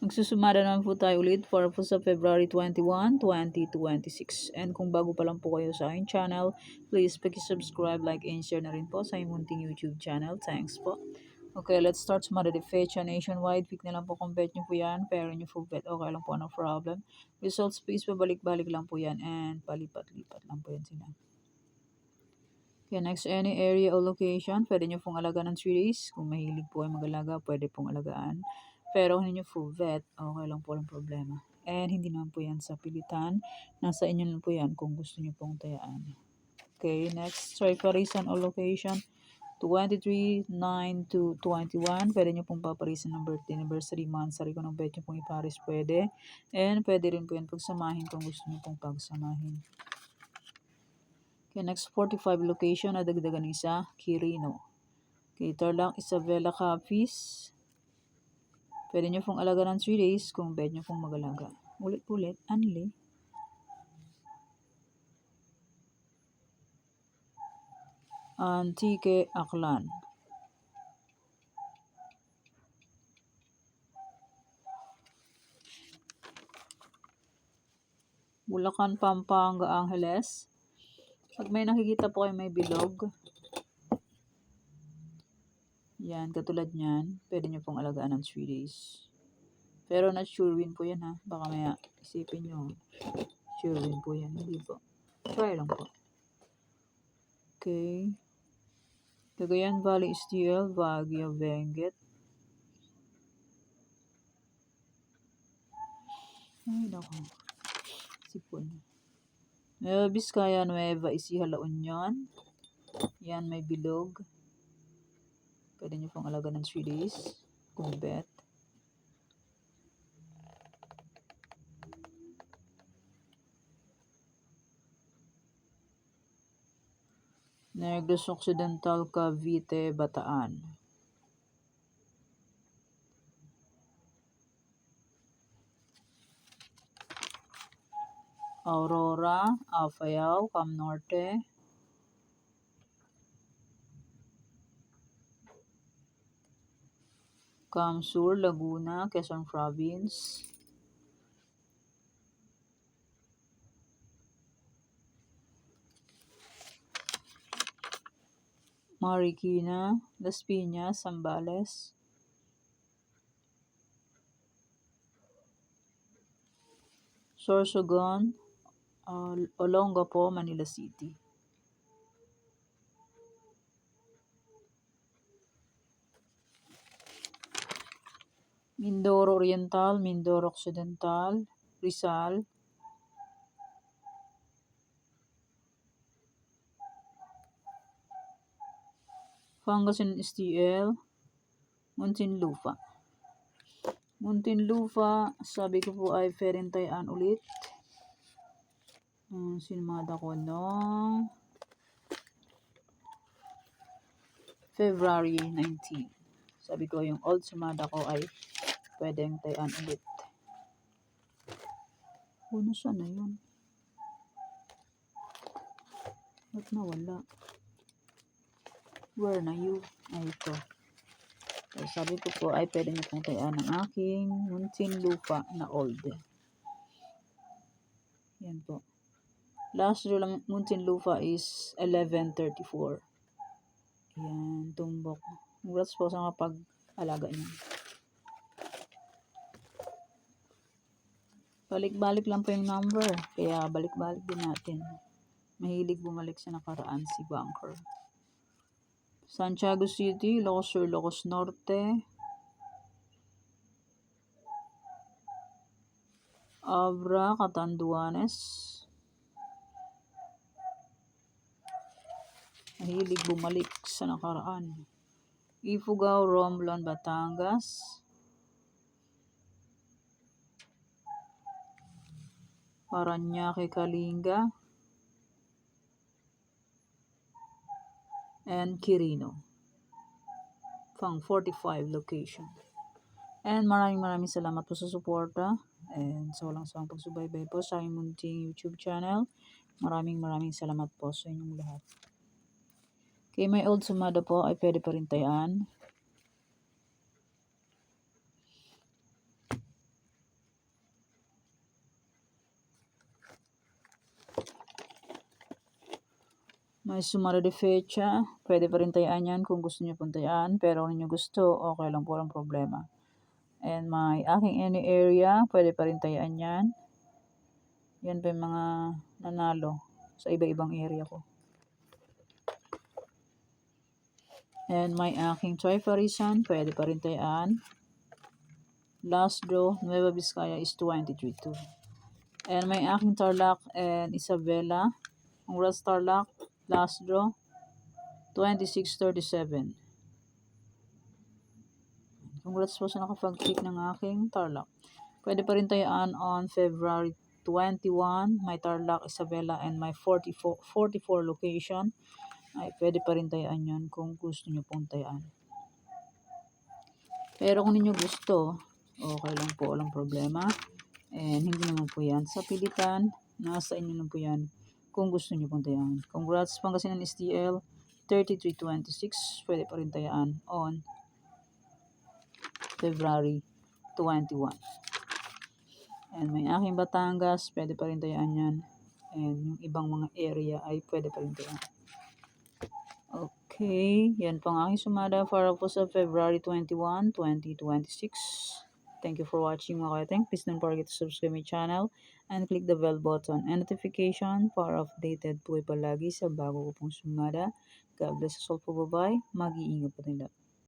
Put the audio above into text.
Magsusumada naman po tayo ulit para po sa February 21, 2026. And kung bago pa lang po kayo sa aking channel, please subscribe, like, and share na rin po sa aking munting YouTube channel. Thanks po. Okay, let's start sumada de fecha nationwide. Pick na lang po kung bet nyo po yan. Pero nyo po bet, okay lang po, no problem. Results please, pabalik-balik lang po yan. And palipat-lipat lang po yan sila. Okay, next, any area or location. Pwede nyo pong alagaan ng 3 days. Kung mahilig po ay mag-alaga, pwede pong alagaan. Pero kung hindi nyo full vet, okay lang po, walang problema. And hindi naman po yan sa pilitan. Nasa inyo lang po yan kung gusto nyo pong tayaan. Okay, next, try parisan or location. 23/9/21. Pwede nyo pong paparisan ng birthday, anniversary, month, ko ng bet nyo pong iparis pwede. And pwede rin po yan pagsamahin kung gusto nyo pong pagsamahin. Okay, next, 45 location, nadagdagan isa, Quirino. Okay, Tarlac, Isabela, Capiz. Pwede nyo pong alaga ng 3 days kung bet nyo pong mag-alaga. Ulit-ulit, anli. Antique, Aklan. Bulacan, Pampanga, Angeles. Pag may nakikita po kayo may bilog, yan, katulad nyan, pwede nyo pong alagaan ng 3 days. Pero not sure win po yan ha. Baka maya isipin nyo, sure win po yan. Hindi po. Try lang po. Okay. Cagayan Valley, STL, Baguio, Benguet. Ay, naku. Sipon. Nueva Vizcaya, Nueva Ecija, La Union. Yan, may bilog. Pwede nyo pong alaga ng 3 days. Kung bet. Negros Occidental, Cavite, Bataan. Aurora, Apayao, Cam Norte. Cam Sur, Laguna, Quezon Province. Marikina, Las Piñas, Zambales. Sorsogon, Olongapo, Manila City. Mindoro Oriental, Mindoro Occidental, Rizal. Pangasinan, STL, Muntinlupa. Muntinlupa, sabi ko po ay Ferentayaan ulit. Sinumada ko noong February 19. Sabi ko yung old sumada ko ay pwedeng tayaan ulit. Saan na yun? Ba't nawala? Where na you? Ay, ito. So, sabi ko po ay pwede nyo pong tayaan ng aking Muntinlupa na old. Yan po. Last draw lang Muntinlupa is 11/34. Yan, tumbok. Congrats po sa kapag-alaga niyo. Balik-balik lang po yung number. Kaya balik-balik din natin. Mahilig bumalik sa nakaraan si Bunker. Santiago City, Ilocos Sur, Ilocos Norte. Abra, Catanduanes. Mahilig bumalik sa nakaraan. Ifugao, Romblon, Batangas. Paranaque, Kalinga. And Quirino. Pang 45 location. And maraming salamat po sa suporta. And sa walang sawang pagsubaybay po sa aking munting YouTube channel. Maraming salamat po sa inyong lahat. Okay, may old sumada po ay pwede pa rin tayaan. May sumara de fecha, pwede pa rin tayaan yan kung gusto niyo pong tayaan, pero kung niyo gusto, okay lang po, walang problema. And may aking any area, pwede pa rin tayaan yan. Yan pa yung mga nanalo sa iba-ibang area ko. And may aking Trifarisan, pwede pa rin tayaan. Last draw, Nueva Vizcaya is 23-2. And may aking Tarlac and Isabela. Congrats Tarlac, last draw, 26-37. Congrats po sa nakapag-click ng aking Tarlac. Pwede pa rin tayaan on February 21, may Tarlac, Isabela, and may 44 location. Ay, pwede pa rin tayaan yan kung gusto nyo pong tayaan. Pero kung ninyo gusto, okay lang po, walang problema. And hindi naman po yan sa pilitan. Nasa inyo lang po yan kung gusto nyo pong tayaan. Congrats Pangasinan STL, 33-26. Pwede pa rin tayaan on February 21. And may aking Batangas, pwede pa rin tayaan yan. And yung ibang mga area ay pwede pa rin tayaan. Okay, yan po ang aking sumada para po sa February 21, 2026. Thank you for watching mga kayateng. Please don't forget to subscribe my channel and click the bell button and notification para updated po palagi sa bago ko pong sumada. God bless us all po, bye-bye. Mag-iingat po tayo.